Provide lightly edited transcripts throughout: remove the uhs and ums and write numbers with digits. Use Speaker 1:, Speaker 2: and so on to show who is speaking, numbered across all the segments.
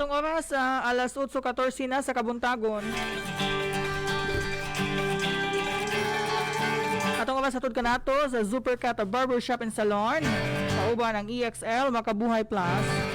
Speaker 1: Atong oras alas 8:14 na sa Kabuntagon. Atong oras atod kanato sa Supercat Barbershop and Salon. Kauban ang EXL Makabuhay Plus.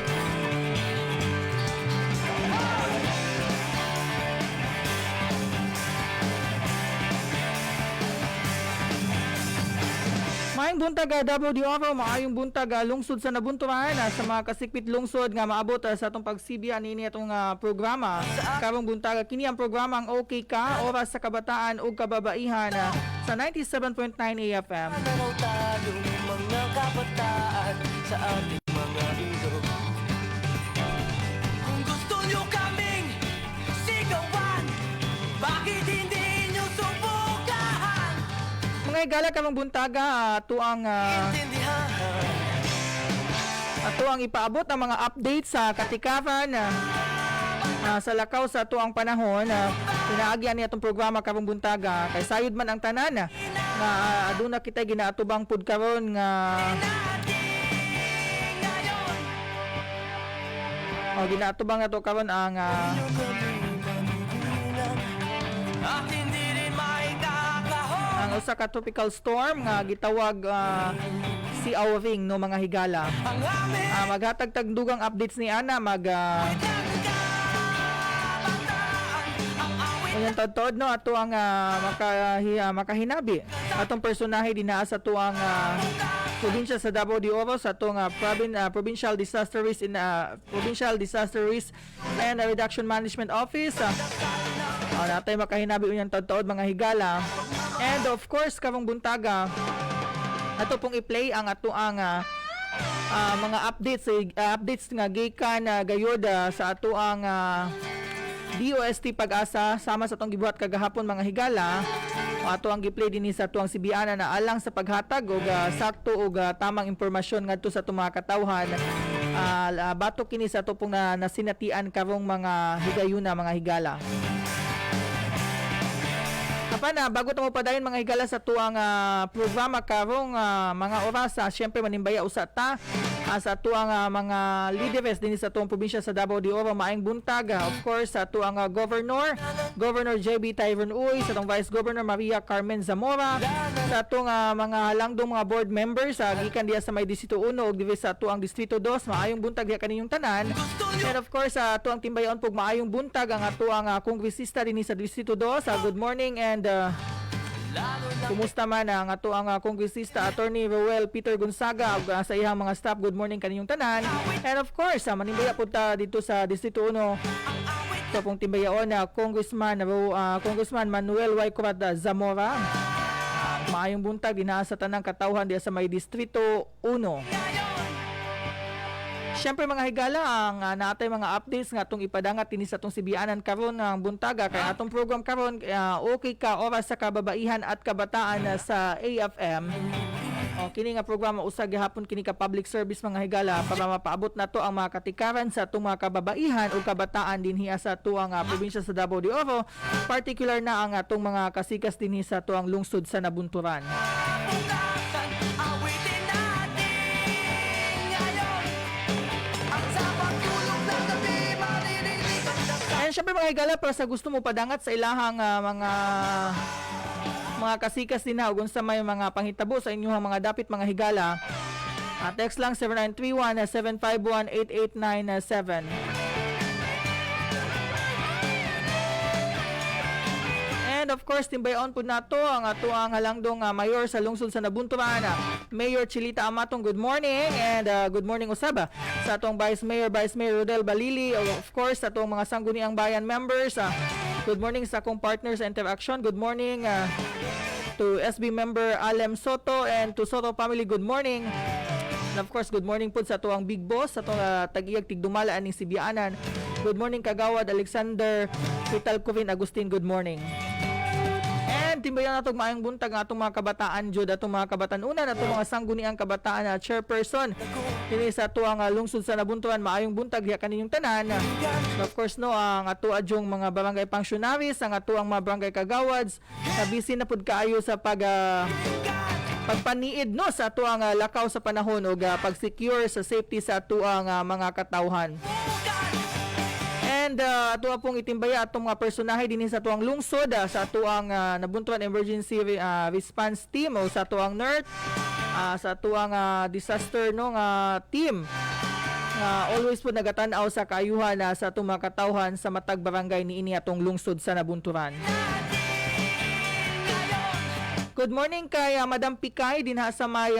Speaker 1: Maayong buntag WDO, maayong buntag lungsod sa Nabunturan sa mga kasikpit lungsod nga maabot sa atong pagsibian ini atong programa. Karong buntag kini ang programa ang OK Ka, oras sa kabataan ug kababaihan sa 97.9 AFM.
Speaker 2: Nanaw tayong mga kabataan sa ating mga ilog. Kung gusto nyo kaming sigawan, bakit hindi nyo subukan?
Speaker 1: Mga higala karong buntaga ato ang
Speaker 2: Intindihan.
Speaker 1: ato ang ipaabot ang mga updates sa katikaran sa lakaw sa ato ang panahon. Pinaagyan ni atong programa karong buntaga kay sayod man ang tanan nga aduna kita ginaatubang pud karon nga ginaatubang nato karon ang
Speaker 2: At hindi rin maikakahon.
Speaker 1: ang usa ka tropical storm nga gitawag si Auring no mga higala.
Speaker 2: Ang aming
Speaker 1: Maghatag tagdugang updates ni Ana Ngayon tod no ato ang makahinabi atong personahe dinaa sa tuang probinsya sa Davao de Oro sa atong Provincial Disaster Risk and Reduction Management Office. Natay makahinabi unyang tod mga higala. And of course karong buntaga ato pong i-play ang ato ang mga updates nga gikan gayud sa ato ang DOST Pag-asa sama sa atong gibuhat kagahapon mga higala. Ato ang gi-play dinhi sa tuang sibiana na alang sa paghatag og sakto og tamang impormasyon ngadto sa atong mga katawhan. Batok kini sa ato pong nasinatian karong mga higayuna mga higala. Kapana, bago ito mo padayon mga higala sa tuang programa karong mga oras, syempre manimbaya usa ta sa tuang mga leaders din sa tuang probinsya sa Davao de Oro. Maayong buntag, of course, sa tuang Governor JB Tyron Uy, sa tuang Vice Governor Maria Carmen Zamora, sa tuang mga halangdong mga board members, gikan diya sa may Distrito 1 ug divis sa tuang Distrito 2, maayong buntag diya kaninyong tanan. And of course, sa tuang timbayon pug maayong buntag ang tuang kongresista din sa Distrito 2. Good morning and kumusta man ang ato ang kongresista Attorney Roel Peter Gonzaga ug sa iyang mga staff. Good morning kaninyong tanan. And of course, manimbaya pud ta dito sa Distrito 1 sa pong timbayaon Congressman Manuel Y. Curat Zamora. Maayong buntag dinaa sa tanang katawhan diya sa may Distrito 1. Siyempre mga higala ang naatay mga updates nga atong ipadangat dinhi sa atong sibianan karon ng buntaga kay atong program karon OK Ka, oras sa kababaihan at kabataan sa AFM. Kini nga programa usag gihapon kini ka public service mga higala para mapaabot nato ang mga katikaran sa atong mga kababaihan o kabataan dinhi sa tuang probinsya sa Davao de Oro, particular na ang atong mga kasikas dinhi sa tuang lungsod sa Nabunturan. And syempre mga higala, para sa gusto mo padangat sa ilahang mga kasikas din na ug unsa may mga panghitabo sa inyong mga dapit mga higala, text lang 0931-751-8897. And of course, timbayon po nato ang ato ang halangdong mayor sa lungsod sa Nabunturan, Mayor Chilita Amatong. Good morning and good morning usaba sa atong Vice Mayor Rodel Balili, of course sa atong mga sangguniang bayan members. Good morning sa akong partners sa interaction. Good morning to SB member Alem Soto and to Soto family. Good morning. And of course, good morning po sa atong big boss sa atong tag-iyag tigdumala aning Sibianan. Good morning kagawad Alexander Vital Covin Agustin. Good morning. Timbayan natong maayong buntag ang atong mga kabataan jud, atong mga kabatanunan, atong mga sangguniang kabataan chairperson dinhi sa tuang lungsod sa Nabunturan. Maayong buntag diha kaninyong tanan. Of course no, ang ato adyong mga barangay functionaries, ang ato ang mga barangay kagawads, busy na pud kaayo sa pagpaniid no sa ato ang lakaw sa panahon ug pag-secure sa safety sa ato ang mga katawhan. And ato pong itimbaya atong mga personahe din sa tuang lungsod sa atuang nabuntuan emergency response team o sa atuang NERT, sa atuang disaster no nga team nga always po nagatanaw sa kaayuhan sa atong mga katawhan sa matag barangay niini atong lungsod sa Nabunturan. Good morning kay Madam Pikay din sa may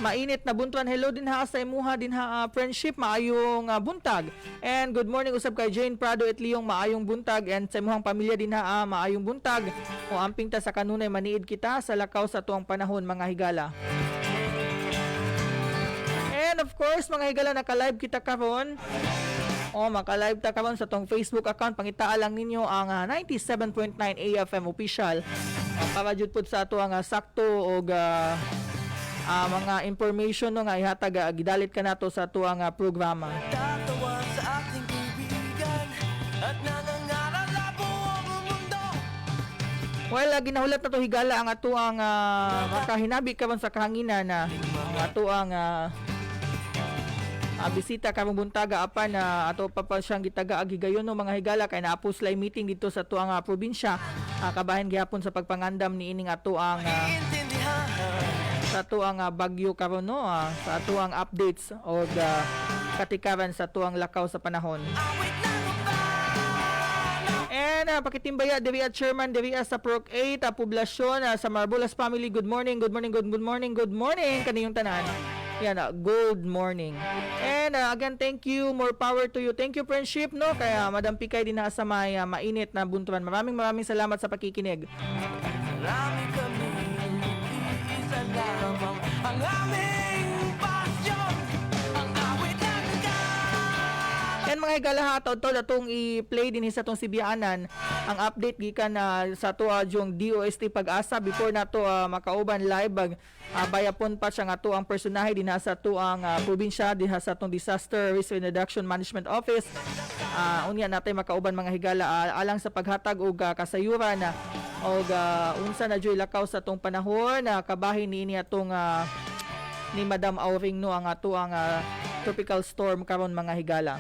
Speaker 1: mainit na buntuan. Hello din sa imuha din friendship, maayong buntag. And good morning usab kay Jane Prado at Leong, maayong buntag. And sa imuhang pamilya din maayong buntag. O amping ta sa kanunay maniid kita sa lakaw sa tuang panahon mga higala. And of course mga higala, naka-live kita karon. Maka-live ta karon sa tong Facebook account. Pangitaa lang ninyo ang 97.9 AFM official. Para jud pud sa ato ang sakto og mga information no nga ihatag gidalit ka nato sa ato ang programa.
Speaker 2: Tatawa sa ating kaibigan at nangangarap ang mundo.
Speaker 1: Well, ginahulat na to higala ang ato ang makahinabi karon sa kahanginan na ang ato ang bisita karong buntaga apan ato pa siyang gitaga agigayon no mga higala kay naapos lay meeting dito sa ato ang probinsya kabahin gihapon sa pagpangandam ni ining ato ang sa ato ang bagyo karon no sa ato ang updates o katikaran sa ato ang lakaw sa panahon. And pakitimbaya diri at chairman diri sa Proc 8 poblasyon sa Marbolas family. Good morning, good morning, good morning, good morning kaniyong tanan. Yan, good morning. And again, thank you, more power to you. Thank you, friendship, no? Kaya Madam Pikay din sa may mainit na buntuan. Maraming salamat sa pakikinig.
Speaker 2: Marami kami, isa lamang ang aming pasyon, ang awit ng
Speaker 1: And mga higala to atong i-play din sa atong sibianan ang update gikan sa to yung DOST Pag-asa before nato makauban live bayapon pa siya nga to ang personahe din sa to ang probinsya din sa atong Disaster Risk Reduction Management Office. Unya natay makauban mga higala alang sa paghatag og kasayuran og unsa na joy lakaw sa atong panahon kabahin niini atong ni Madam Auring no ang ato ang tropical storm karon mga higala.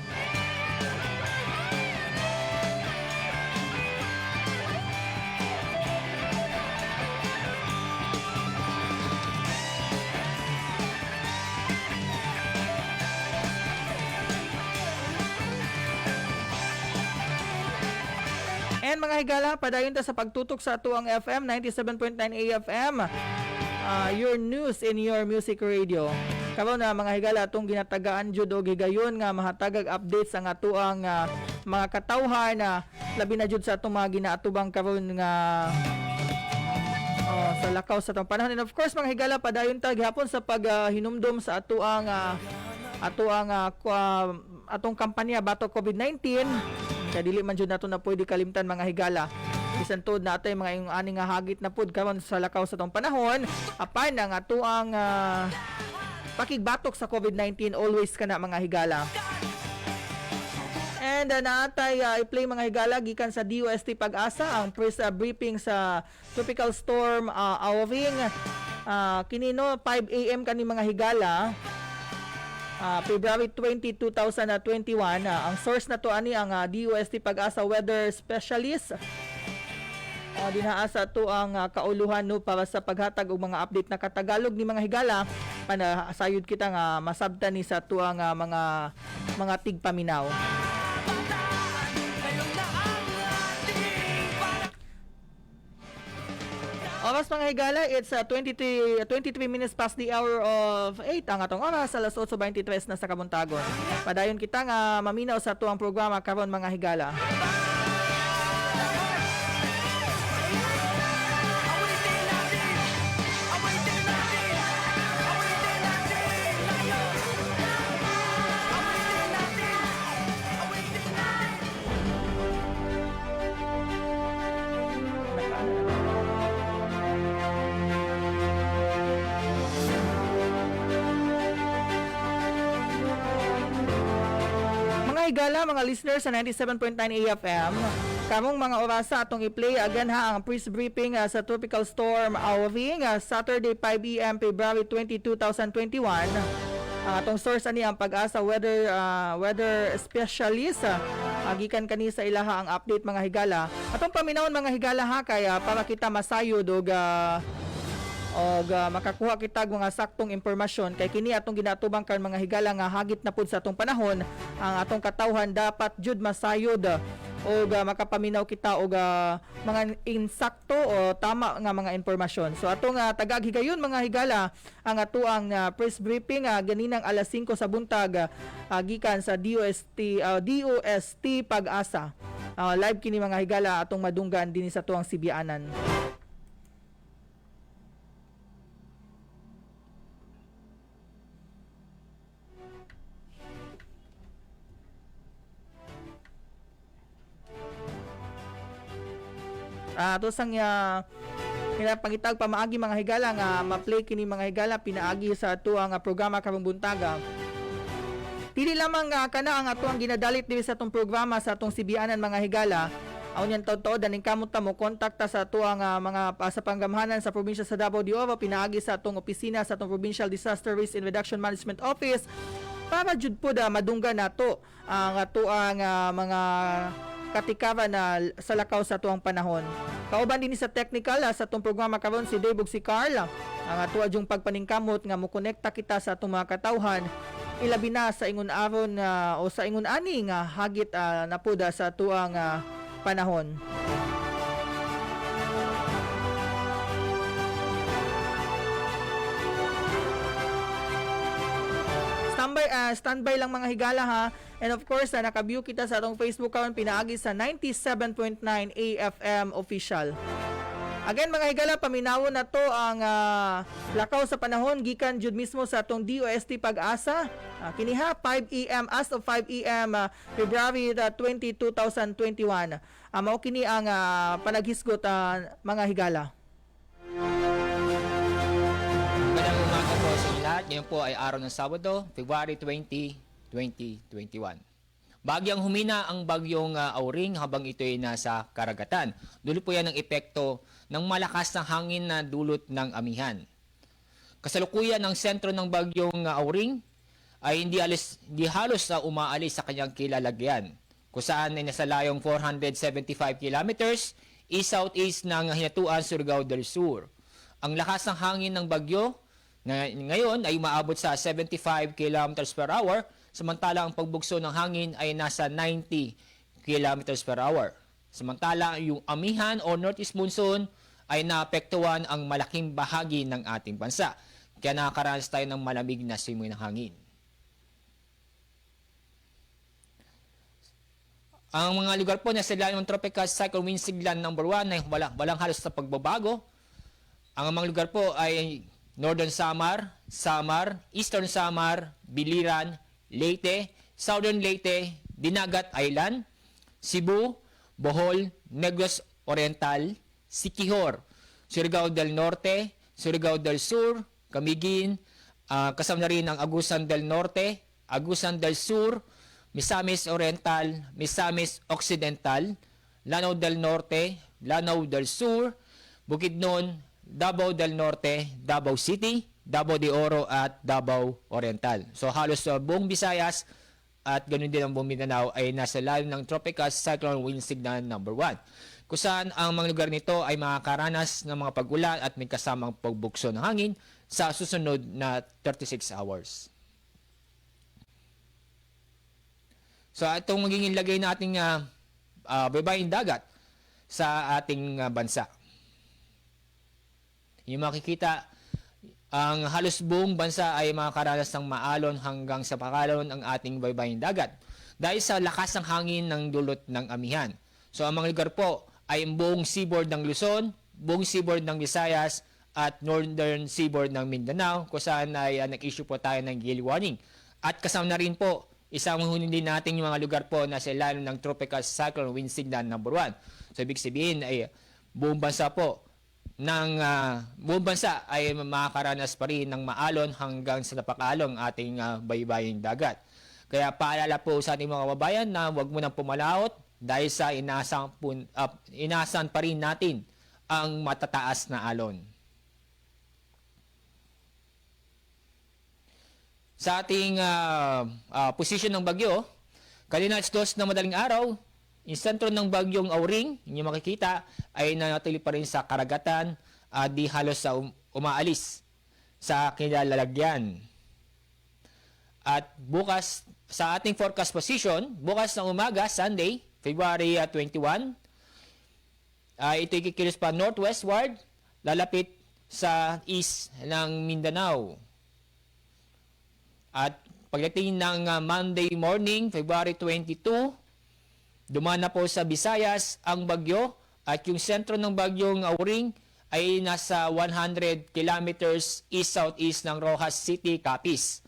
Speaker 1: And mga higala, padayon ta sa pagtutok sa atuang FM 97.9 AFM. Your news in your music radio. Karon na mga higala atong ginatagaan jud og higayon nga mahatagag updates ang atuang mga katawhan labi na jud sa atong mga ginaatubang karon nga sa lakaw sa atong panahon. And of course mga higala, padayon ta gihapon sa paghinumdom sa atuang atong kampanya batok COVID-19. Kaya dili man jud nato na pwede kalimtan mga higala. Bisan tod na atay mga aning hagit na pud karon sa lakaw sa tong panahon. Apan ang ato ang pakigbatok sa COVID-19 always kana mga higala. And naatay i-play mga higala gikan sa DOST Pag-asa ang press briefing sa Tropical Storm Auring. Kini no 5 AM kani mga higala. February 20, 2021. Ang source na to ani ang DOST Pag-asa Weather Specialist. Dinaasa to ang kauluhan no para sa paghatag og mga update na katagalog ni mga higala panasayod kita nga masabtan ni sa tuang mga tigpaminaw. Oras mga higala, it's 23 minutes past the hour of 8 ang atong oras, alas 8:23 na sa Kabuntagon. Padayon kita nga maminaw sa tuang programa karon mga higala. Higala mga listeners sa 97.9 AFM, kamong mga orasa atong i-play again ang press briefing sa Tropical Storm Auring Saturday 5 AM February 20, 2021. Atong source ani ang Pag-asa weather specialist Gikan kani sa ilaha ang update mga higala. Atong paminawon mga higala ha kay para kita masayod og makakuha kita mga saktong impormasyon kay kini atong ginatubang kan mga higala nga hagit na pud sa atong panahon ang atong katawhan dapat jud masayod o makapaminaw kita og mga insakto o tama nga mga impormasyon. So atong tagaghigayon mga higala ang atuang press briefing ganinang alas 5 sa buntag gikan sa DOST Pag-asa. Live kini mga higala atong madunggan dinhi sa tuang Sibianan. Ito sang pangitag pamaagi mga higala nga ma-play kini mga higala pinaagi sa ato ang programa karong buntaga. Pili lamang kana ang ato ang ginadalit diri sa atong programa sa atong Sibianan mga higala. Aun yan taud-taud daning kamot ta mo kontakta sa ato ang mga sa panggamhanan sa probinsya sa Davao de Oro pinaagi sa atong opisina sa atong Provincial Disaster Risk and Reduction Management Office para jud pud madunggan nato ang ato ang mga katikaran na sa lakaw sa tuang panahon. Kauban din sa technical sa atong programa karon si Dave ug si Carl. Ang ato adjung pagpaningkamot nga mokonekta kita sa atong mga katawhan ilabi na sa ingon aron o sa ingon ani nga hagit na puda sa tuang panahon. Standby lang mga higala ha. And of course, naka-view kita sa atong Facebook account pinaagi sa 97.9 AFM official. Again mga higala, paminawon na to ang lakaw sa panahon gikan jud mismo sa atong DOST Pag-asa. Kini ha 5 AM as of 5 AM February 20, 2021. Mao kini ang panaghisgot mga higala.
Speaker 3: Magandang umaga po sa lahat. Ngayon po ay araw ng Sabado, February 20, 2021. Bagyang humina ang bagyong Auring habang ito ay nasa karagatan. Dulo po yan ang epekto ng malakas na hangin na dulot ng amihan. Kasalukuyan ng sentro ng bagyong Auring ay hindi halos umaalis sa kanyang kilalagyan, kung saan ay nasa layong 475 kilometers east-southeast ng Hinatuan, Surigao del Sur. Ang lakas ng hangin ng bagyo ngayon ay umaabot sa 75 km per hour, samantala ang pagbugso ng hangin ay nasa 90 km per hour. Samantala yung amihan o northeast monsoon ay naapektuhan ang malaking bahagi ng ating bansa. Kaya nakakaranas tayo ng malamig na simoy ng hangin. Ang mga lugar po na sa ilalim ng Tropical Cyclone Wind Siglan number 1 ay walang halos na pagbabago. Ang mga lugar po ay Northern Samar, Eastern Samar, Biliran, Leyte, Southern Leyte, Dinagat Island, Cebu, Bohol, Negros Oriental, Siquijor, Surigao del Norte, Surigao del Sur, Camiguin, kasama na rin ang Agusan del Norte, Agusan del Sur, Misamis Oriental, Misamis Occidental, Lanao del Norte, Lanao del Sur, Bukidnon, Davao del Norte, Davao City, Davao de Oro at Davao Oriental. So halos buong Visayas at ganoon din ang buong Mindanao ay nasa lalim ng Tropical Cyclone Wind Signan number 1. Kung saan ang mga lugar nito ay makakaranas ng mga pag-ulan at may kasamang pagbukso ng hangin sa susunod na 36 hours. So itong magiging lagay nating baybaying dagat sa ating bansa. Yung makikita, ang halos buong bansa ay makakaranas ng maalon hanggang sa pakalon ang ating baybaying dagat dahil sa lakas ng hangin ng dulot ng amihan. So ang mga lugar po ay buong seaboard ng Luzon, buong seaboard ng Visayas at northern seaboard ng Mindanao kung saan ay nag-issue po tayo ng gale warning. At kasama na rin po, isang din natin yung mga lugar po na sa ilalim ng Tropical Cyclone Wind Signan number 1. So ibig sabihin ay buong bansa po buong bansa ay makakaranas pa rin ng maalon hanggang sa napakalong ating baybaying dagat. Kaya paalala po sa ating mga kababayan na huwag mo nang pumalaot dahil sa inaasahan pa rin natin ang matataas na alon. Sa ating posisyon ng bagyo, Kanina alas 2 ng madaling araw, yung sentro ng bagyong Auring, inyo makikita, ay nanatili pa rin sa karagatan at di halos sa umaalis sa kinalalagyan. At bukas, sa ating forecast position, bukas ng umaga, Sunday, February 21, ito kikilos pa northwestward, lalapit sa east ng Mindanao. At pagdating ng Monday morning, February 22, dumaan na po sa Visayas ang bagyo at yung sentro ng bagyong Auring ay nasa 100 kilometers east-southeast ng Rojas City, Capiz.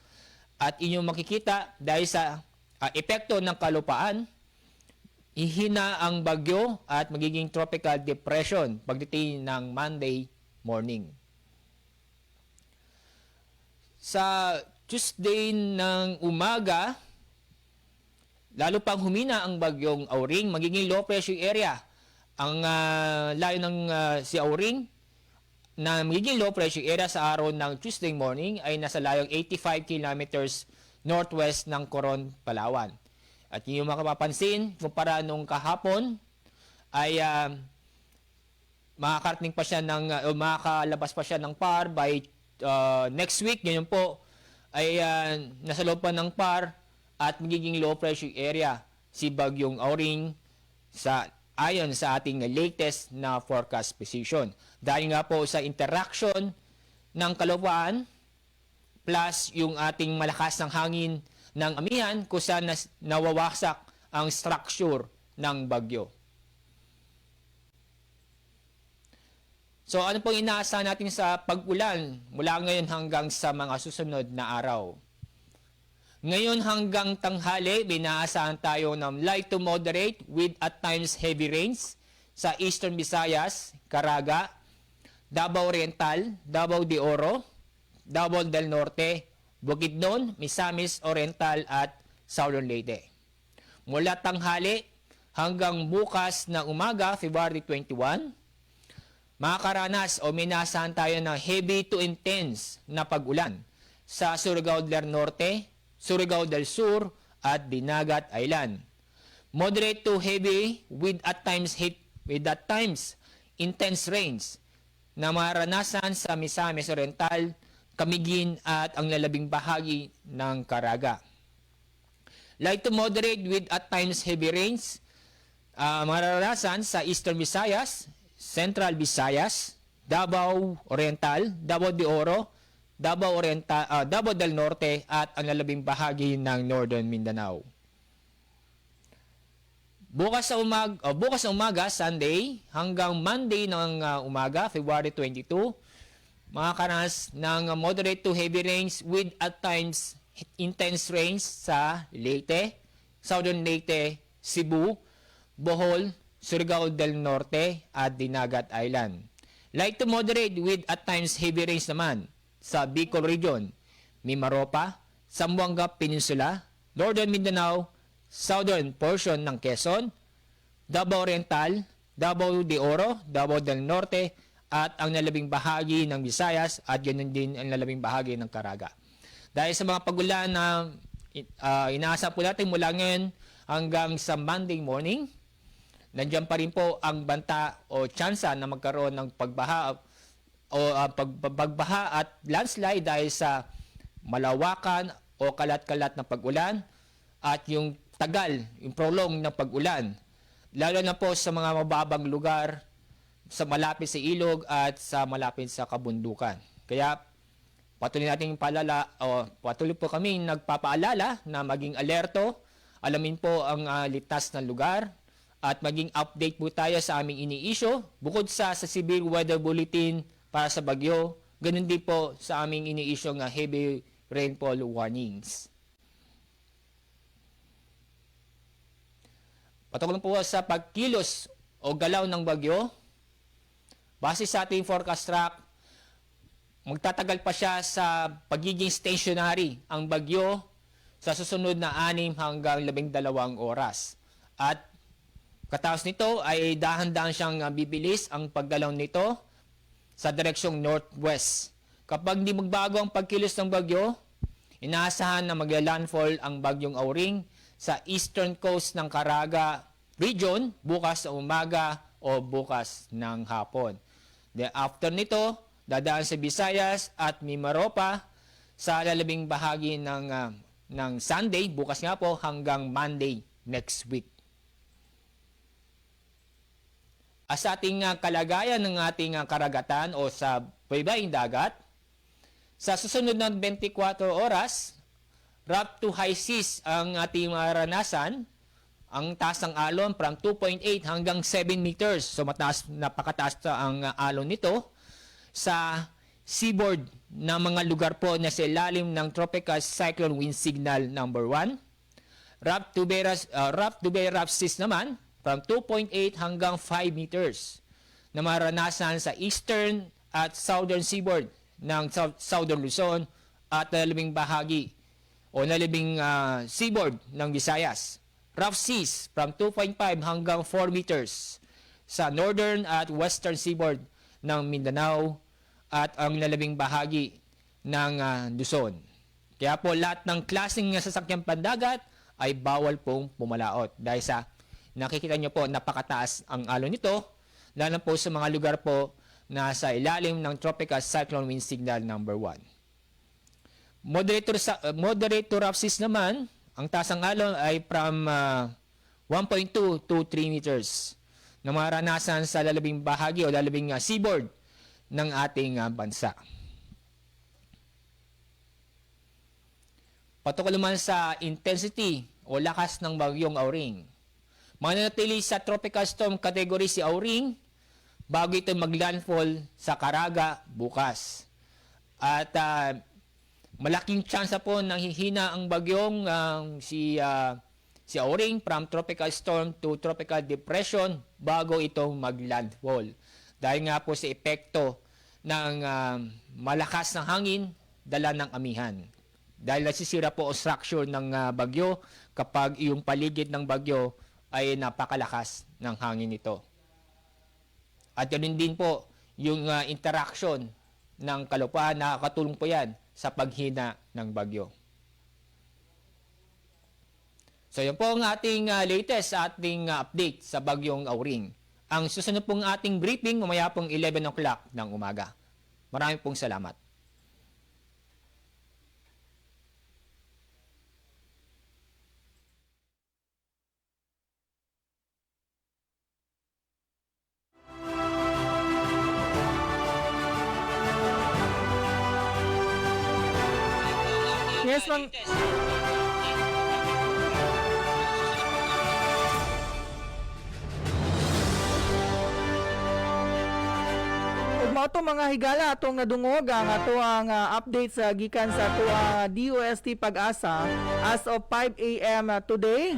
Speaker 3: At inyong makikita dahil sa epekto ng kalupaan, ihina ang bagyo at magiging tropical depression pagdating ng Monday morning. Sa Tuesday ng umaga, lalo pang humina ang bagyong Auring, magiging low pressure area. Ang layo ng si Auring na magiging low pressure area sa araw ng Tuesday morning ay nasa layong 85 kilometers northwest ng Coron, Palawan. At yung makapapansin, kumpara nung kahapon, ay makakarating pa siya ng, makakalabas pa siya ng PAR by next week. Ngayon po, ay nasa loob pa ng PAR at magiging low pressure area si Bagyong Auring ayon sa ating latest na forecast position. Dahil nga po sa interaction ng kalupaan plus yung ating malakas ng hangin ng amihan kung saan nawawasak ang structure ng bagyo. So ano pong inaasahan natin sa pag-ulan mula ngayon hanggang sa mga susunod na araw? Ngayon hanggang tanghali, binaasahan tayo ng light to moderate with at times heavy rains sa Eastern Visayas, Caraga, Davao Oriental, Davao de Oro, Davao del Norte, Bukidnon, Misamis Oriental at Southern Leyte. Mula tanghali hanggang bukas na umaga, February 21, makakaranas o minasahan tayo ng heavy to intense na pag-ulan sa Surigao del Norte, Surigao del Sur at Dinagat Island. Moderate to heavy with at times intense rains na maranasan sa Misamis Oriental, Camiguin at ang lalabing bahagi ng Caraga. Light to moderate with at times heavy rains maranasan sa Eastern Visayas, Central Visayas, Davao Oriental, Davao de Oro, Davao del Norte at ang lalabing bahagi ng Northern Mindanao. Bukas sa umaga, Sunday, hanggang Monday ng umaga, February 22, makakaranas ng moderate to heavy rains with at times intense rains sa Leyte, Southern Leyte, Cebu, Bohol, Surigao del Norte at Dinagat Island. Light to moderate with at times heavy rains naman sa Bicol Region, Mimaropa, Zamboanga Peninsula, Northern Mindanao, southern portion ng Quezon, Davao Oriental, Davao de Oro, Davao del Norte, at ang nalabing bahagi ng Visayas at ganoon din ang nalabing bahagi ng Caraga. Dahil sa mga pagulan na inaasa po natin mula ngayon hanggang sa Monday morning, nandiyan pa rin po ang banta o tsansa na magkaroon ng pagbaha o pagbaha at landslide dahil sa malawakan o kalat-kalat na pag-ulan at yung tagal, yung prolong ng pag-ulan. Lalo na po sa mga mababang lugar, sa malapit sa ilog at sa malapit sa kabundukan. Kaya patuloy nating patuloy po kami nagpapaalala na maging alerto, alamin po ang litas na lugar at maging update po tayo sa aming ini-issue bukod sa Severe Weather Bulletin para sa bagyo, ganun din po sa aming ini-issue nga heavy rainfall warnings. Patungkol po sa pagkilos o galaw ng bagyo, base sa ating forecast track, magtatagal pa siya sa pagiging stationary ang bagyo sa susunod na 6 hanggang 12 oras. At katapos nito ay dahan-dahan siyang bibilis ang paggalaw nito sa direksyong northwest. Kapag hindi magbago ang pagkilos ng bagyo, inaasahan na magla-landfall ang bagyong Auring sa eastern coast ng Caraga region bukas sa umaga o bukas ng hapon. Then after nito, dadaan sa Visayas at Mimaropa sa lalabing bahagi ng Sunday, bukas nga po, hanggang Monday next week. Sa ating kalagayan ng ating karagatan o sa baybaying dagat, sa susunod ng 24 oras, rough to high seas ang ating maranasan. Ang taas ng alon from 2.8 hanggang 7 meters. So mataas, napakataas ang alon nito. Sa seaboard ng mga lugar po na sa ilalim ng Tropical Cyclone Wind Signal number 1. Rough to very rough seas naman from 2.8 hanggang 5 meters na maranasan sa eastern at southern seaboard ng southern Luzon at nalabing bahagi o nalabing seaboard ng Visayas. Rough seas from 2.5 hanggang 4 meters sa northern at western seaboard ng Mindanao at ang nalabing bahagi ng Luzon. Kaya po lahat ng klaseng sasakyang pandagat ay bawal pong pumalaot dahil sa nakikita nyo po, napakataas ang alon nito, lalo po sa mga lugar po na sa ilalim ng Tropical Cyclone Wind Signal number 1. Moderate to rough seas naman, ang taas ng alon ay from 1.2 to 3 meters na maranasan sa lalabing bahagi o lalabing seaboard ng ating bansa. Patungkol naman sa intensity o lakas ng bagyong Auring. Mananatili sa tropical storm category si Auring bago ito maglandfall sa Caraga bukas. At malaking tsansa po nang hihina ang bagyong si Auring from tropical storm to tropical depression bago itong maglandfall. Dahil nga po sa epekto ng malakas ng hangin, dala ng amihan. Dahil nasisira po ang structure ng bagyo kapag yung paligid ng bagyo ay napakalakas ng hangin nito. At yun din po yung interaction ng kalupaan, nakakatulong po yan sa paghina ng bagyo. So yun po ang ating latest ating update sa bagyong Auring. Ang susunod pong ating briefing mamaya pong 11 o'clock ng umaga. Maraming pong salamat.
Speaker 1: Yes, Mang. Ugma to mga higala atong nadungog ang ato ang update sa gikan sa ato DOST Pag-asa as of 5 a.m. today,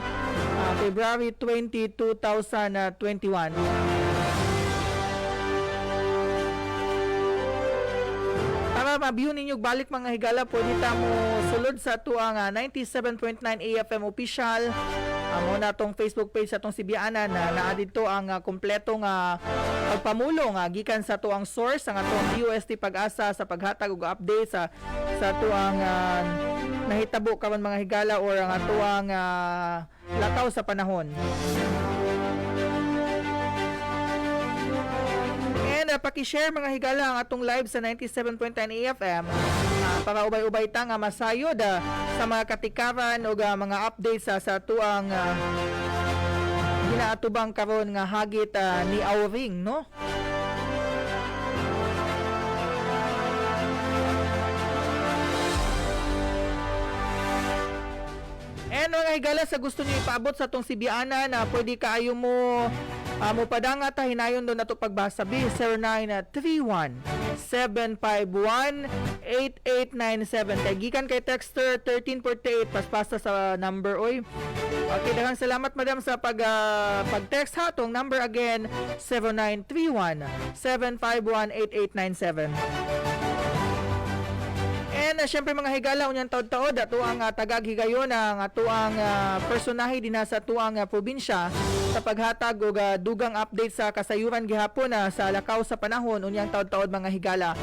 Speaker 1: February 20, 2021. Para ma-view ninyo balik mga higala, pwede ta mo sulod sa ato ang 97.9 AFM official. Amo na tong Facebook page sa atong Sibianan na naa dito ang kompletong pagpamulong gikan sa ato ang source ang atong DOST Pag-asa sa paghatag og update sa ato ang nahitabo karon mga higala or ang ato ang lakaw sa panahon. And paki-share mga higala ang atong live sa 97.9 AFM para ubay-ubay ta nga masayod sa mga katikaran o mga updates sa ato ang ginaatubang karon nga hagit ni Auring, no? And mga higala, sa gusto niyo ipaabot sa atong Sibianan na pwede kaayo mo padanga ta hinayon doon nato pagbasa B 0931-751-8897 kay gikan kay texter 1348 paspasa sa number oy. Okay, daghang salamat madam sa pag-text ha. Tong number again 0931-751-8897. And syempre mga higala unyang taod-taod ato ang tagag higayon ang ato ang personahe dinha sa tuang probinsya sa paghatag og dugang update sa kasayuran gihapon sa lakaw sa panahon unyang taod-taod mga higala.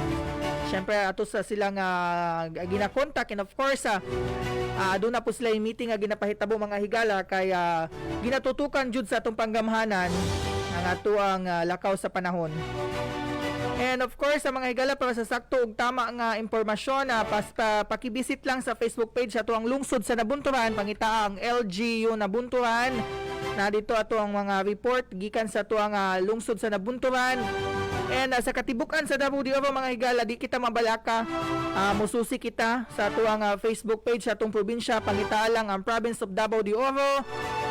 Speaker 1: Syempre ato sa silang ginakontak and of course Doon na po sila yung meeting nga ginapahitabo mga higala kay ginatutukan jud sa atong panggamhanan ang ato ang lakaw sa panahon. And of course, sa mga higala para sa sakto ug tama nga impormasyon, pakibisit lang sa Facebook page ato ang lungsod sa Nabunturan, pangita ang LGU Nabunturan. Na dito ato ang mga report gikan sa ato ang lungsod sa Nabunturan. And sa katibukan sa Davao de Oro mga higala, di kita mabalaka, mususi kita sa ato ang Facebook page sa atong probinsya, pangita lang ang Province of Davao de Oro,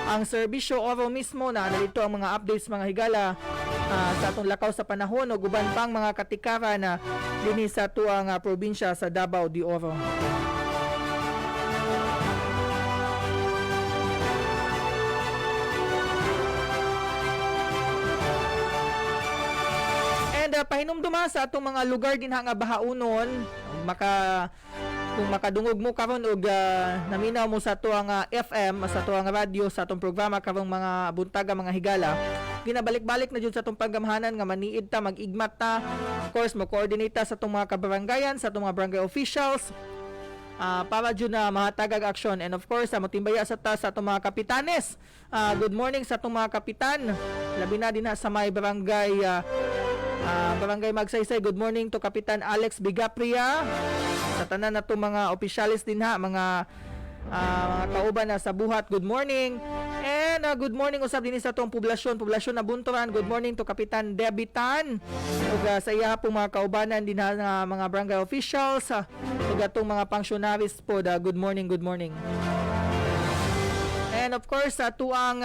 Speaker 1: ang Serbisyo Oro mismo na dito ang mga updates mga higala sa atong lakaw sa panahon o guban pang mga katikaran na dinhi sa ato ang probinsya sa Davao de Oro. Pahinumduma sa atong mga lugar din nga bahaunon, kung makadungog mo karon og naminaw mo sa ato ang FM, sa ato ang radio, sa atong programa karong mga buntaga mga higala, ginabalik-balik na jud sa atong panggamhanan nga maniid ta, mag-igmat ta, of course mo coordinate ta sa atong mga kabarangayan, sa atong mga barangay officials, para jud na mahatagag aksyon. And of course motimbaya sa ta sa atong mga kapitanes. Good morning sa atong mga kapitan, labi na din sa may Barangay Magsaysay. Good morning to Kapitan Alex Bigapria, sa tanan na to mga opisyalis din mga kauban na sa buhat. Good morning. And good morning usab din sa atong poblasyon Nabunturan. Good morning to Kapitan Debitan ug sa iya pong mga kaubanan din nga mga barangay officials ug atong mga functionaries po. Good morning. And of course sa tuang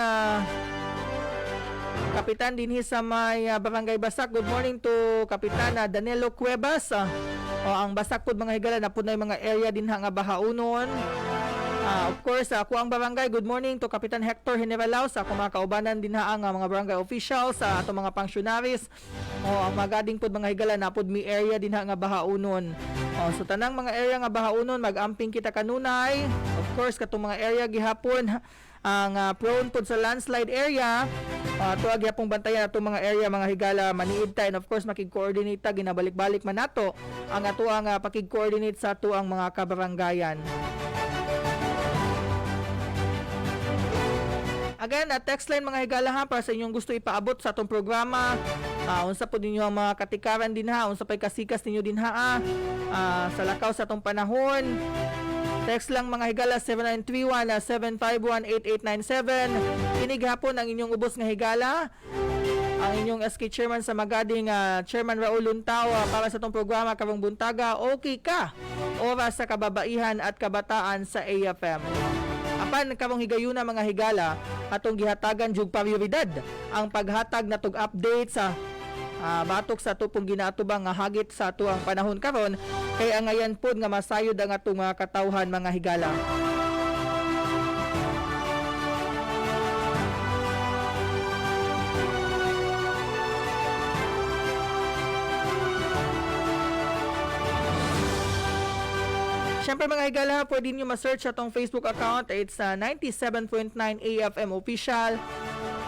Speaker 1: Kapitan dinhi sa may Barangay Basak. Good morning to Kapitan Danilo Cuevas. Ang Basak pod mga higala na pud na mga area din nga bahaunon. Of course, ako ang barangay. Good morning to Kapitan Hector Generalaus, ako mga kaubanan din ang mga barangay officials, ato mga functionaries. Ang magading pod mga higala na pod mi area din nga bahaunon. So tanang mga area nga bahaunon mag-amping kita kanunay. Of course, katong mga area gihapon ang prone pod sa landslide area, tuwag yapong bantayan ato mga area mga higala, maniid ta, and of course makig-coordinate ta, ginabalik-balik man nato ang ato ang pakig-coordinate sa ato ang mga kabarangayan. Again, text line mga higala ha, para sa inyong gusto ipaabot sa atong programa. Unsa po ninyo ang mga katikaran din ha, unsa pa'y kasikas ninyo din ha, sa lakaw sa atong panahon. Text lang mga higala 0931-751-8897. Kinig hapon ang inyong ubos nga higala, ang inyong SK Chairman sa Magading, Chairman Raul Luntao, para sa itong programa karong buntaga. Okay ka, oras sa kababaihan at kabataan sa AFM. Apan karong higayuna mga higala, atong gihatagan jug prioridad ang paghatag natog update sa batok sa ato pong ginaatubang nga hagit sa ato ang panahon karon, kay angayan pod nga masayod ang atong mga katawhan mga higala. Siyempre mga higala, pwede nyo ma-search atong Facebook account. It's 97.9 AFM Official.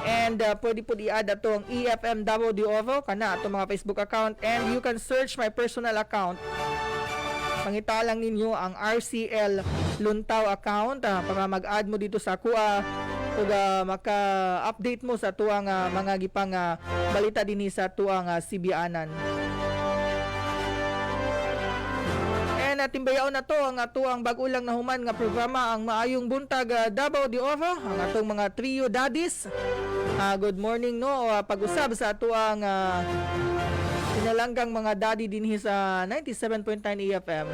Speaker 1: And pwede po i-add atong EFM Davao de Oro kana atong mga Facebook account. And you can search my personal account. Pangita lang ninyo ang RCL Luntao account para mag-add mo dito sa kuha ug maka-update mo sa tuang mga gipang balita dinhi sa tuang Sibianan. Timbayaw na to ang ato ang bag-ulang na human nga programa, ang Maayong Buntag Davao de Oro, ang atong mga trio daddies. Good morning no, pag-usab sa ato ang pinalanggang mga daddy dinhi sa 97.9 AFM.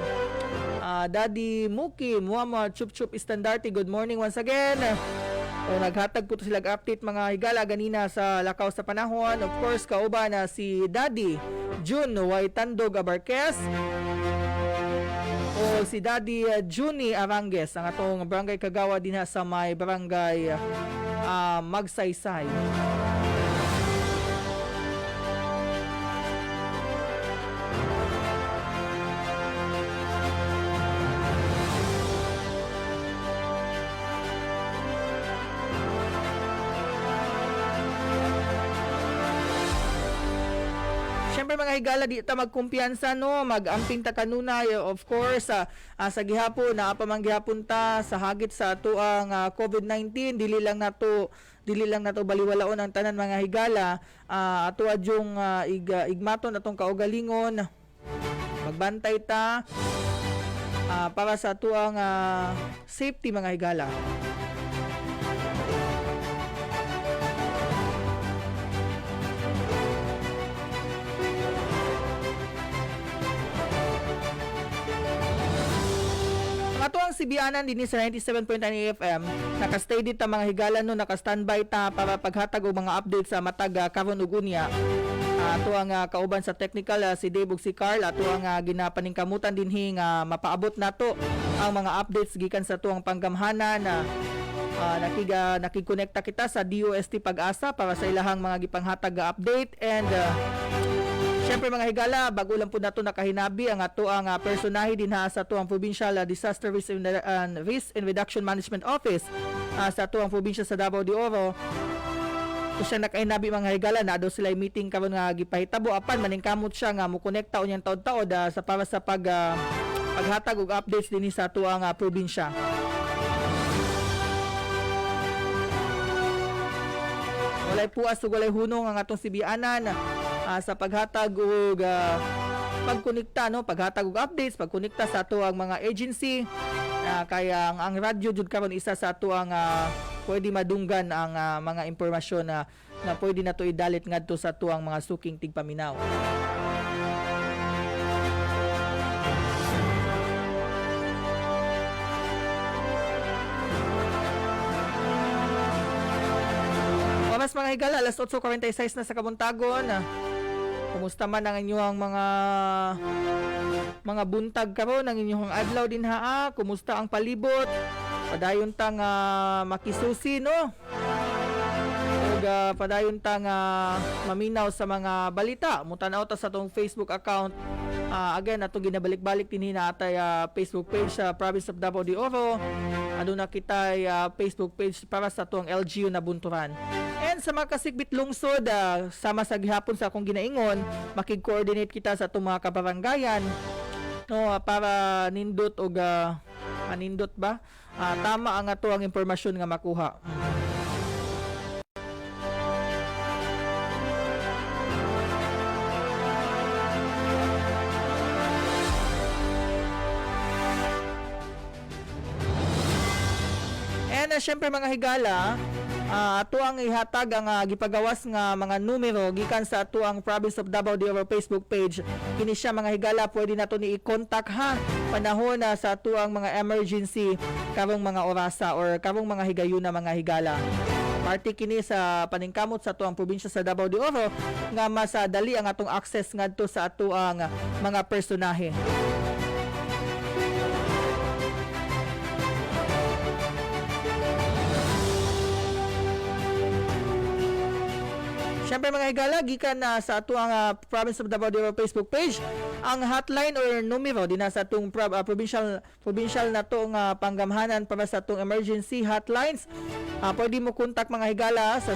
Speaker 1: Daddy Muki Muhammad Chup Chup Istandarte, good morning once again. Naghatag po to sila update mga higala ganina sa lakaw sa panahon. Of course kauban na si Daddy June Waitando Gabarques o si Daddy Juni Arangues, ang atong barangay kagawa din sa may barangay Magsaysay. syempre mga higala, di ta magkumpiyansa no, magamping ta kanunay of course sa gihapon na pa man gihapon ta sa hagit sa ato ang COVID-19, dili lang nato baliwalaon ang tanan mga higala. Ato adyong igmaton atong kaugalingon, magbantay ta para sa ato ang safety mga higala. Ato ang sibianan din sa 97.9 FM, naka-stay dito mga higala no, naka-standby ta para paghatag og mga update sa matag karon ug unya. Ato ang kauban sa technical si Dave ug si Carl, ato ang ginapaningkamutan dinhi nga mapaabot nato ang mga updates gikan sa tuang panggamhanan na nakikonekta kita sa DOST Pag-asa para sa ilahang mga gipanghatag update. And syempre mga higala, bago lang po nato nakahinabi ang ato ang personahe din sa ato ang Provincial Disaster Risk and Reduction Management Office sa ato ang probinsya sa Davao de Oro. Kung siya nakahinabi mga higala, na do sila meeting karon nga gipahitabo apan maningkamot siya nga mokonekta unyang taod-taod sa para sa paghatag og updates dinhi sa ato ang probinsya. Walay puas ug walay hunong ang atong sibianan sa paghatag og pagkonekta no, paghatag og updates, pagkonekta sa ato ang mga agency. Kaya ang radyo jud karon isa sa ato ang pwede madunggan ang mga impormasyon na pwede nato idalit ngadto sa ato ang mga suking tigpaminaw. Oras mga higala, alas 8:46 na sa kabuntagon. Kumusta man ang inyong mga buntag karon, ang inyong adlaw din haa? Kumusta ang palibot? Padayon tang makisusi no? Ug padayon tang maminaw sa mga balita. Mutanaw ta sa tong Facebook account. Again, ato ginabalik-balik din na atay Facebook page sa Province of Davao de Oro. Aduna kitay Facebook page para sa tuang LGU na Bunturan. And sa mga kasigbit lungsod, sama sa gihapon sa akong ginaingon, makig-coordinate kita sa itong mga kabaranggayan no, para nindot o manindot ba? Tama ang ato ang impormasyon nga makuha. And syempre mga higala, ato ang ihatag ang gipagawas nga mga numero gikan sa ato ang Province of Davao de Oro Facebook page. Kini siya mga higala, pwede nato ni i-contact ha panahon sa ato ang mga emergency karong mga orasa or karong mga higayon na mga higala. Party kini sa paningkamot sa ato ang probinsya sa Davao de Oro nga mas dali ang atong access ngadto sa ato ang mga personahe. Siyempre mga higala, gikan sa ato ang Province of Davao de Oro Facebook page, ang hotline or numero din sa atong provincial na to nga panggamhanan para sa atong emergency hotlines. Pwede mo contact mga higala sa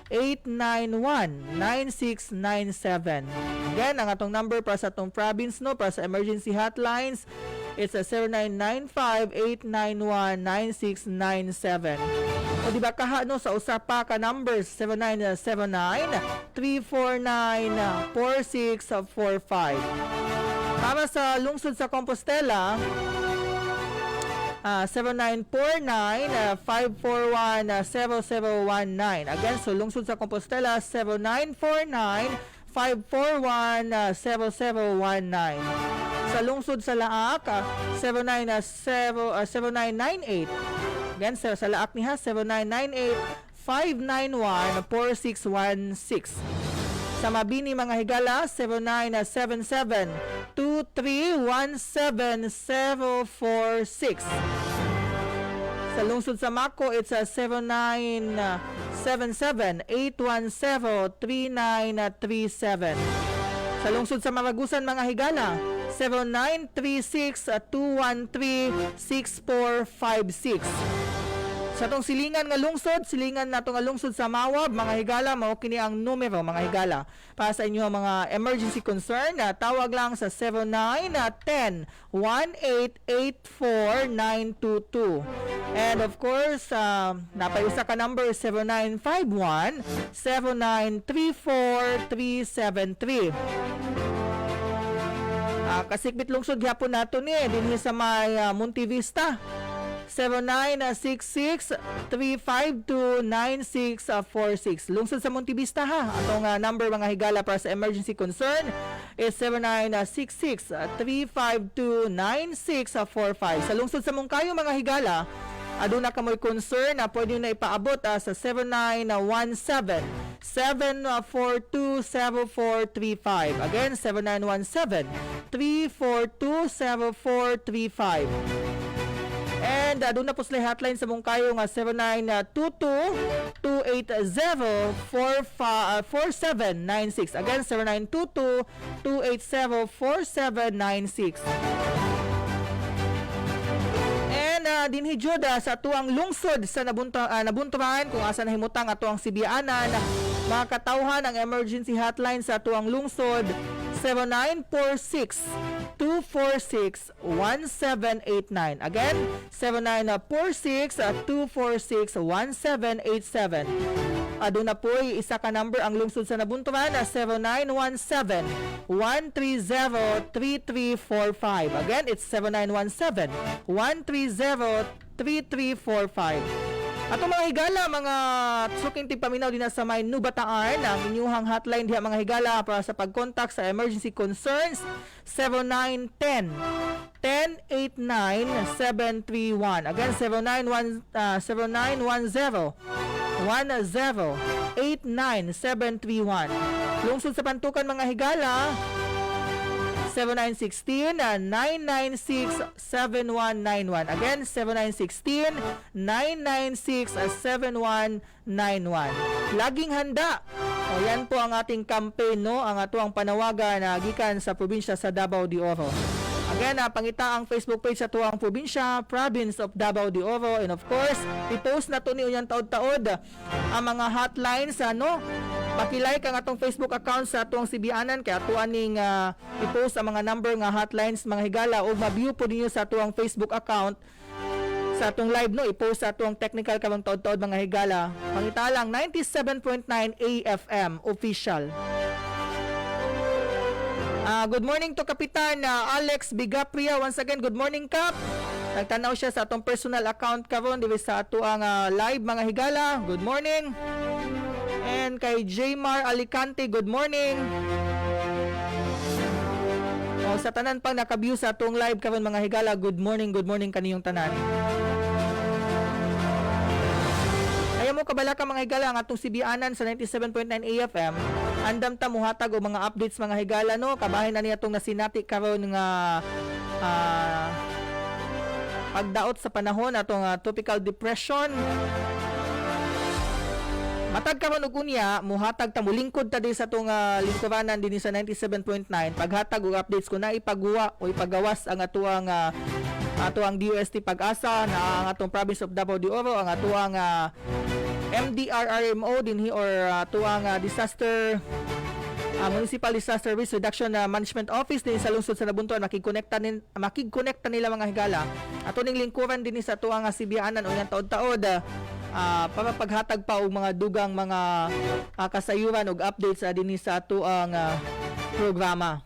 Speaker 1: 0995-891-9697. Again, ang atong number para sa atong province no, para sa emergency hotlines, it's a 0995-891-9697. O di ba kaha no, sa usapa ka numbers 0979-349-4645. Para sa lungsod sa Compostela, 0949-541-0019. Again, so lungsod sa Compostela 0949-541-0019. Sa lungsod sa Laak 0998. Again, sa Laak niya 0998-591-4616. Sa Mabini mga higala 0917-2317-046. Sa lungsod sa Mako, it's 0977-810-3937. Sa lungsod sa Maragusan mga higala 0936-213-6456. Sa tong silingan nga lungsod, silingan nato nga lungsod sa Mawab, mga higala, mao kini ang numero mga higala. Para sa inyo mga emergency concern, tawag lang sa 0910-1884-922. And of course, napayusa ka number 0951-7934-373. Kasikbit lungsod gyapon nato ni dinhi sa may Monte Vista. 0966-352-9646. Lungsod sa Monte Vista ha. Atong number mga higala para sa emergency concern is 0966-352-9645. Sa lungsod sa Mungkayo mga higala, aduna ka mo'y concern na pwede na ipaabot sa 7917-342-7435. Again, 7917-342-7435. And doon na po sila hotline sa Mungkayo nga 0922-280-4796. Again, 0922-280-4796. And dinhi jud sa tuang lungsod sa nabunturan kung asa nahimutang ato ang sibianan, makatawhan ang emergency hotline sa tuang lungsod 0946-246-1789. Again, 0946-246-1787. Aduna po'y isa ka number ang lungsod sa nabunturan na 0917-130-3345. Again, it's 0917-130-3345. Ato mga higala, mga suking tigpaminaw din sa may Nubataan, ang inyuhang hotline diha mga higala para sa pag-contact sa emergency concerns 0910-1089-731. Again, 0910-1089-731. Lungsod sa Pantukan mga higala, 0916-996-7191. Again, 0916-996-7191. Laging handa. O yan po ang ating campaign, no? Ang atuang panawagan na gikan sa probinsya sa Davao de Oro. Again, pangita ang Facebook page sa tuang probinsya, Province of Davao de Oro. And of course, i-post na to ni unyang taod-taod ang mga hotlines, ano? Pakilike ang atong Facebook account sa atong sibianan kaya atuan ning i-post ang mga number nga hotlines mga higala o ma-view po ninyo sa atong Facebook account sa atong live, no, i-post sa atong technical kabang taod-taod mga higala. Pangita lang 97.9 AFM official. Good morning to Kapitan Alex Bigapria. Once again, good morning Kap. Nagtanaw siya sa atong personal account karon dili sa atuang live mga higala. Good morning. And kay Jmar Alicante, good morning. O, sa tanan pang naka-view sa atong live karon mga higala, good morning kaniyong tanan. Ayaw mo kabala ka mga higala ang atong sibianan sa 97.9 AFM. Andam ta muhatag o mga updates mga higala, no. Kabahin na niya itong nasinati karon nga pagdaot sa panahon atong tropical depression. Matag karon og unya, muhatag ta mulingkod ta di sa atong lingkuranan dinhi sa 97.9. Paghatag og updates ko na ipagawa o ipagawas ang atuang DOST Pag-asa na ang atong Province of Davao de Oro, ang atuang MDRRMO dinhi or atuang Municipal Disaster Risk Reduction Management Office din sa lungsod sa Nabuntuan. Makig-connecta nila mga higala. Ato ning lingkuran dinhi sa atuang sibianan o yang taod-taod para paghatag pa og mga dugang mga kasayuran og updates dinhi sa ato ang programa.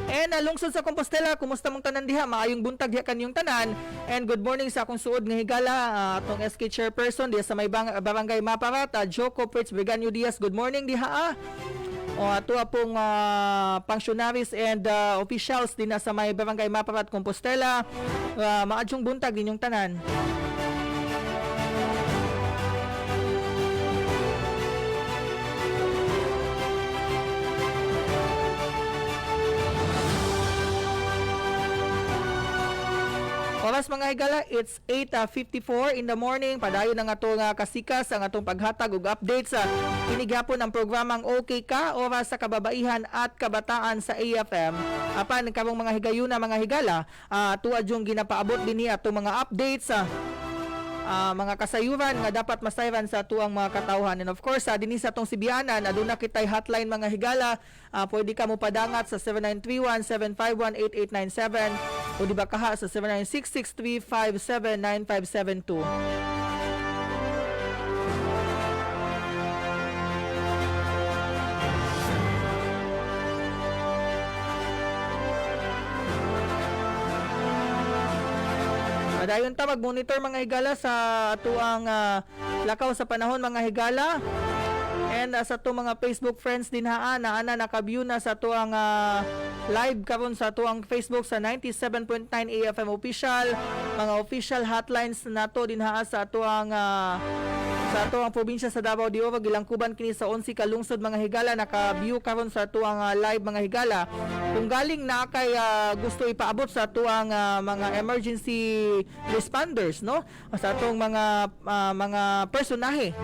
Speaker 1: And lungsod sa Compostela, kumusta mong tanan diha? Maayong buntag diha kanyong tanan. And good morning sa akong suod nga higala, atong SK Chairperson diha sa may Barangay Maparat, Joko Pritz Briganyo Diaz. Good morning diha. O ato pong functionaries and officials din sa may Barangay Maparat, Compostela. Maadyong buntag inyong tanan. Oras mga higala, it's 8:54 in the morning. Padayon ang atong kasikas, ang atong paghatag og updates sa pinigapon ang programang OK Ka, oras sa kababaihan at kabataan sa AFM. Apan karong mga higayuna mga higala, tuwa yung ginapaabot dinhi atong mga updates mga kasayuran nga dapat masayran sa tuang mga katawhan. And of course, dinhi sa tong Sibianan, aduna kitay hotline mga higala. Pwede ka mo padangat sa 0931-751-8897 o di ba kaha sa 0966-357-9572. Dayon ta mag-monitor mga higala sa atuang lakaw sa panahon mga higala. And sa to mga Facebook friends din haan na naka-view na sa tuang live karon sa tuang Facebook sa 97.9 AFM official, mga official hotlines nato din haa sa tuang probinsya sa Davao de Oro, gilangkuban kini sa 11 ka lungsod mga higala, naka-view karon sa tuang live mga higala. Kung galing na kay gusto ipaabot sa tuang mga emergency responders, no, sa atong mga personahe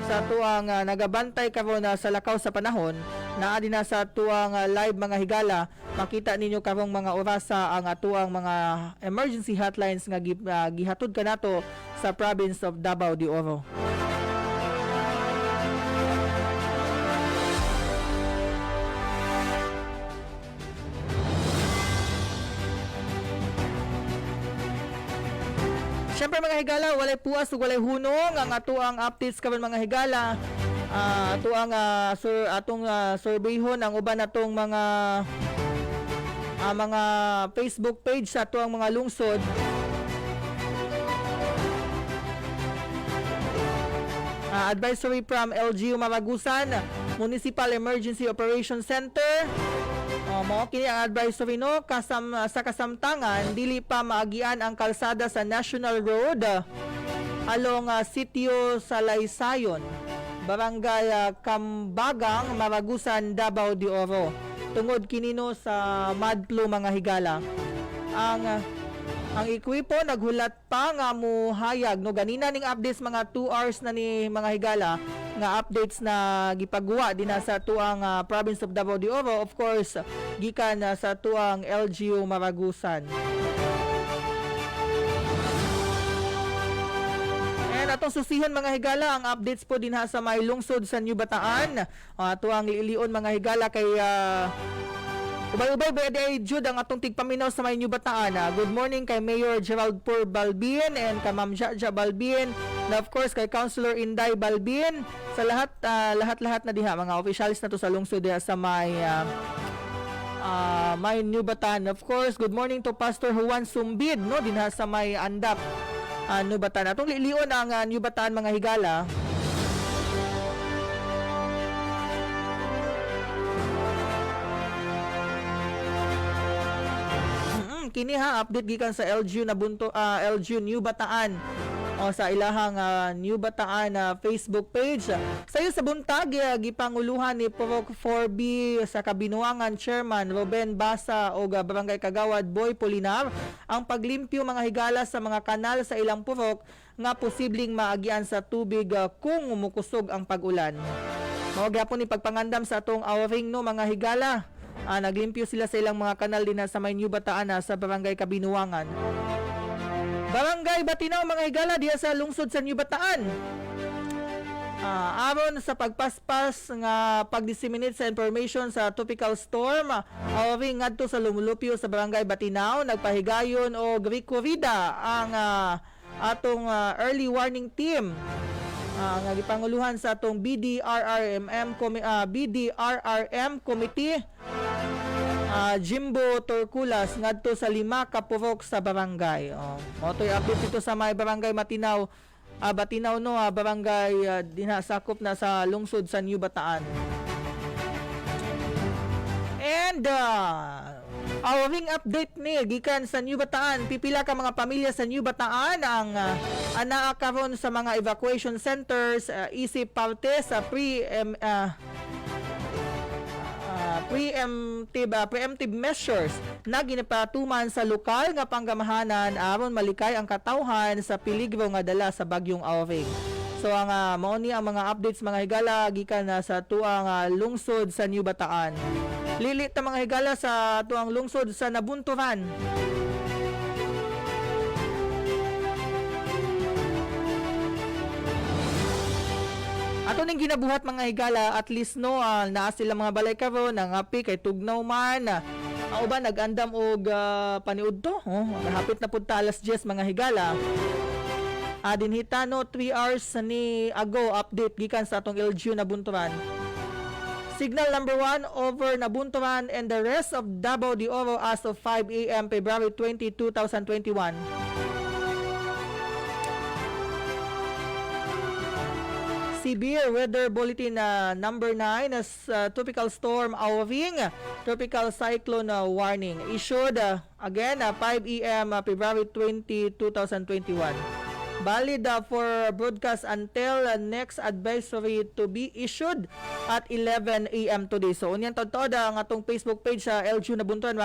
Speaker 1: sa tuang nagabantay karon sa lakaw sa panahon, naa din na sa tuang live mga higala, makita ninyo karong mga orasa ang atuang mga emergency hotlines nga gihatod kanato sa province of Davao de Oro. Siyempre mga higala, walay puwas ug walay hunong ang atuang updates karon mga higala. Atong surveyhon ang uban natong mga Facebook page sa atuang mga lungsod. Advisory from LGU Maragusan Municipal Emergency Operations Center. Mao kini ang advisory, no, sa kasamtangan dili pa maagian ang kalsada sa National Road along Sitio Salaysayon, Barangay Kambagang, Maragusan, Davao de Oro. Tungod kinino sa madflow mga higala. Ang ekwipo naghulat pa nga muhayag, no, ganina ning updates mga 2 hours na ni mga higala nga updates na gipagawa din sa tuang province of Davao de Oro, of course gikan sa tuang LGU Maragusan. And atong susihan mga higala ang updates po din sa may lungsod sa New Bataan. Tuang liilion mga higala kay ubay-ubay ba day Jude ang atong tigpaminaw sa may New Bataan. Good morning kay Mayor Gerald Pur Balbin and kay Ma'am Jaja Balbin. And of course kay Councilor Inday Balbin. Sa lahat na diha mga officials na to sa lungsod diha sa may New Bataan. Of course, good morning to Pastor Juan Sumbid, no, dinha sa may Andap, New Bataan. Atong lilion ang New Bataan mga higala. Kini update gikan sa LGU LGU New Bataan sa ilahang New Bataan Facebook page. Sayo sa buntag gipanguluhan ni Purok 4B sa Kabinuangan Chairman Ruben Basa o Barangay Kagawad Boy Polinar ang paglimpyo mga higala sa mga kanal sa ilang purok nga posibleng maagian sa tubig kung umukusog ang pag-ulan. Mao gyapon ni pagpangandam sa atong awring, no, mga higala. Naglimpyo sila sa ilang mga kanal din sa may New Bataan sa Barangay Kabinuangan. Barangay Batinaw mga higala diya sa lungsod sa New Bataan. Aron sa pagpaspas nga pag-disseminate sa information sa tropical storm, awing ngadto sa lumulupyo sa Barangay Batinaw, nagpahigayon o recorrida ang atong early warning team nga gipanguluhan sa atong BDRRM Committee. Jimbo Torculas ngadto sa 5 ka purok sa barangay. Motoy update dito sa may Barangay Batinaw, no, barangay dinasakop na sa lungsod sa New Bataan. And awing update ni gikan sa New Bataan, pipila ka mga pamilya sa New Bataan ang anaa karon sa mga evacuation centers, isip parte sa preemptive measures na ginapatuman sa lokal nga panggamahanan aron malikay ang katawhan sa peligro nga dala sa bagyong Aureng. So ang mao ni ang mga updates mga higala gikan sa tuang lungsod sa New Bataan. Lilit ta mga higala sa tuang lungsod sa Nabunturan. Ato ning ginabuhat mga higala, at least no, naa sila mga balay karon, nangapi kay tugnaw man. Ang uban nagandam og paniudto. Hapit na pud ta alas 10 mga higala. Dinhita no 3 hours ni ago update gikan sa atong LGU na Bunturan. Signal number 1 over Nabunturan and the rest of Davao de Oro as of 5 a.m. February 20, 2021. Severe weather bulletin number 9 as tropical storm Auring, tropical cyclone warning issued again 5 a.m. February 20, 2021. Valid for broadcast until next advisory to be issued at 11 a.m. today. So, unyan taod-taod ang atong Facebook page sa LGU Nabunturan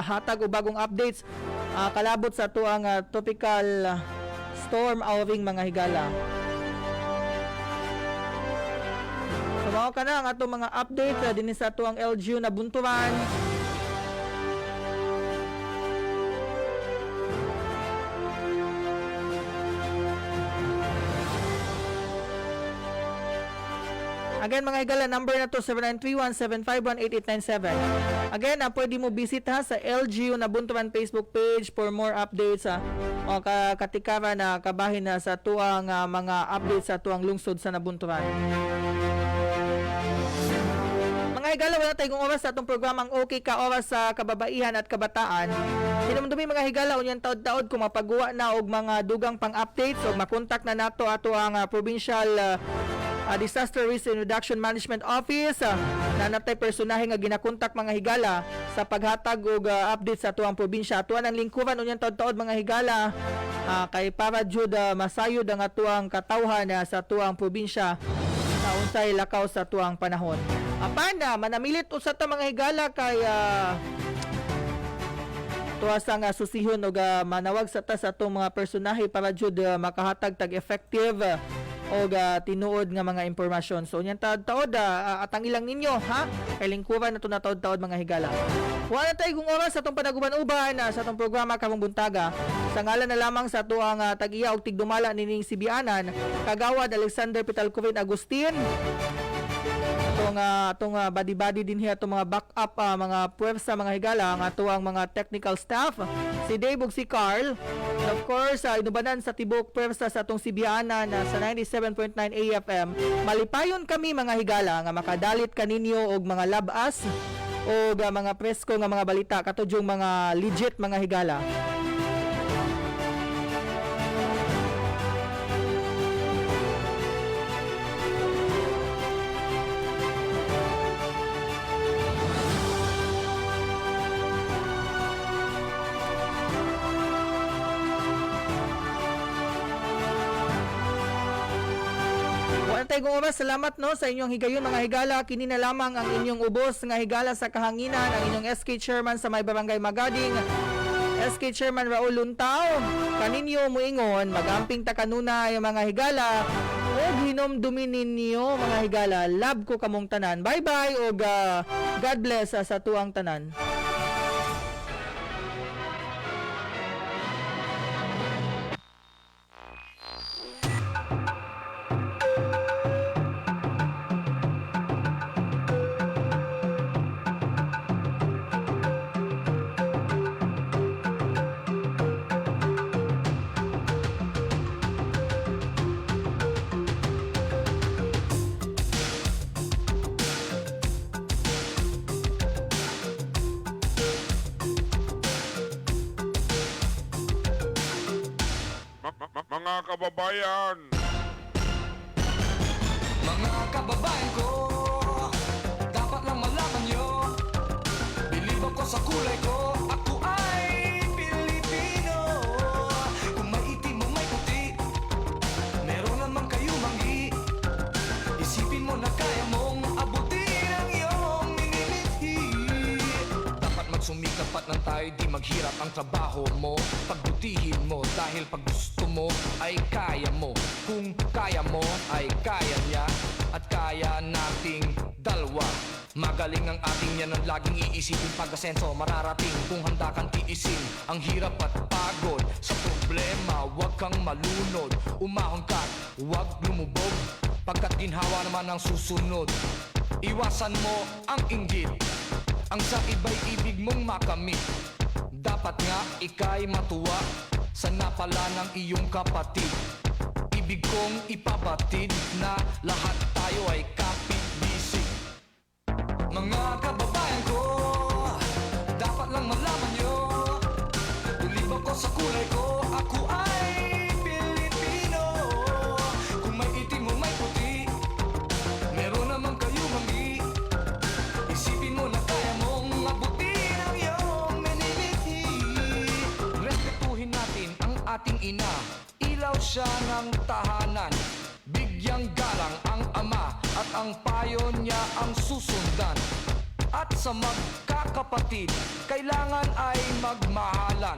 Speaker 1: hatag og bagong updates kalabot sa tuang tropical storm Auring mga higala. So, mao ka na ang atong mga updates din sa tuang LGU Nabunturan. Again mga higala, number na to 0931-751-8897. Again, pwede mo visit sa LGU Nabunturan Facebook page for more updates o katikaran na kabahin na sa tuang mga updates sa tuang lungsod sa Nabunturan. Mga higala, wala tayong oras sa atong programang OK Ka Oras sa Kababaihan at Kabataan. Hinumdumi mga higala, unyan taod-taod kung mapagawa na og mga dugang pang-updates o makontak na nato ato ang provincial Disaster Risk and Reduction Management Office na natay personahe nga ginakontak mga higala sa paghatag og update sa tuang probinsya. Atuan ang lingkuran unyan taod-taod mga higala kay para jud masayod ang atuang katawhan sa tuang probinsya na unsay lakaw sa tuang panahon. Apan manamilit usat ta mga higala kay tuwasang susihon og manawag sa ta sa atong mga personahe para jud makahatag tag effective o tinuod nga mga impormasyon. So, yan taod-taod at ang ilang ninyo, ha? Kay lingkuran na ito na taod-taod mga higala. Wala tayo kung oras sa itong panaguban-uban sa itong programa Karong Buntaga. Sa ngalan na lamang sa ito ang tag-iya o tigdumala nining Sibianan, Kagawad Alexander Pitalcorin Agustin, itong body-body din hiya, itong mga backup, mga puwersa, mga higala, ang ito ang mga technical staff, si Dave ug si Carl. And of course, inubanan sa tibok puwersa sa itong Sibianan sa 97.9 AFM. Malipayon kami mga higala nga makadalit kaninyo og mga labas o mga presko nga mga balita katudyong mga legit mga higala. Tayong oras, salamat no sa inyong higayon mga higala. Kini na lamang ang inyong ubos nga higala sa kahanginan, ang inyong SK Chairman sa May Barangay Magading, SK Chairman Raul Luntao. Kaninyo muingon magamping ta kanunay mga higala og hinomdumin ninyo mga higala. Love ko kamong tanan. Bye bye og God bless sa tuang tanan.
Speaker 4: Mga kababayan,
Speaker 2: Mga kababayan ko, dapat lang malaman nyo, believe ako sa kulay ko, ako ay Pilipino. Kung may itim o may puti, meron naman kayo manggi. Isipin mo na kaya mong abutin ang iyong minimithi. Dapat magsumikap at nang tayo di maghirap ang trabaho mo. Pagbutihin mo dahil pag gusto mo ay kaya mo. Kung kaya mo ay kaya niya at kaya nating dalawa. Magaling ang ating yan ang laging iisipin pag-asenso mararating kung handa kang tiisin ang hirap at pagod sa problema. Huwag kang malunod, umahon ka, huwag lumubog. Pagkat ginhawa naman ang susunod, iwasan mo ang inggit, ang sa iba'y ibig mong makamit. Dapat nga ika'y matuwa sa napala ng iyong kapatid. Ibig kong ipabatid na lahat tayo ay kapit-bisig. Mga kababayan ko, dapat lang malaman nyo, ulib ako sa kulay ko, ako ay Pilipino. Kung may itim o may puti, meron naman kayo manggi. Isipin mo na kaya mong abutin ang iyong minimithi. Respetuhin natin ang ating ina, ilaw siya ng tahanan. Bigyang galang ang ama at ang payo niya ang susundan. At sa magkakapatid, kailangan ay magmahalan.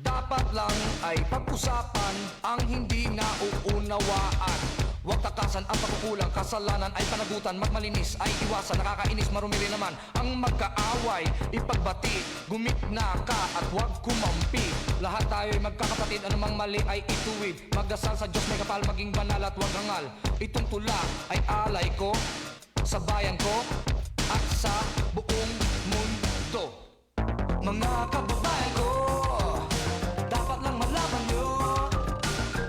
Speaker 2: Dapat lang ay pag-usapan ang hindi nauunawaan. Huwag takasan ang pagkukulang, kasalanan ay panagutan. Magmalinis ay iwasan, nakakainis, marumi rin naman ang magkaaway. Ipagbati, gumitna ka at huwag kumampi. Lahat tayo ay magkakapatid, anumang mali ay ituwid. Magdasal sa Diyos, may kapal, maging banal at huwag hangal. Itong tula ay alay ko sa bayan ko at sa buong mundo. Mga kababayan ko, dapat lang malaman nyo,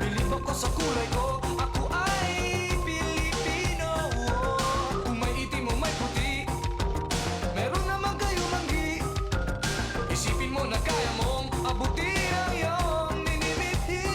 Speaker 2: bilib ako sa kulay ko, ako ay Pilipino. Kung may itim o may puti, meron naman kayo manggi. Isipin mo na kaya mong abutin ang iyong minimithi.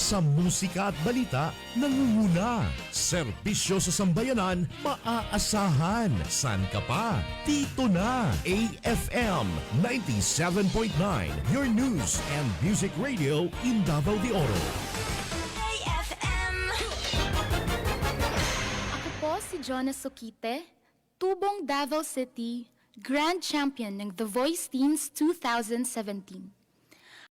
Speaker 4: Sa musika at balita, nangunguna. Serbisyo sa sambayanan, maaasahan. San ka pa? Dito na. AFM 97.9, your news and music radio in Davao de Oro.
Speaker 5: AFM.
Speaker 6: Ako po si Jonas Sokite, tubong Davao City, Grand Champion ng The Voice Teens 2017.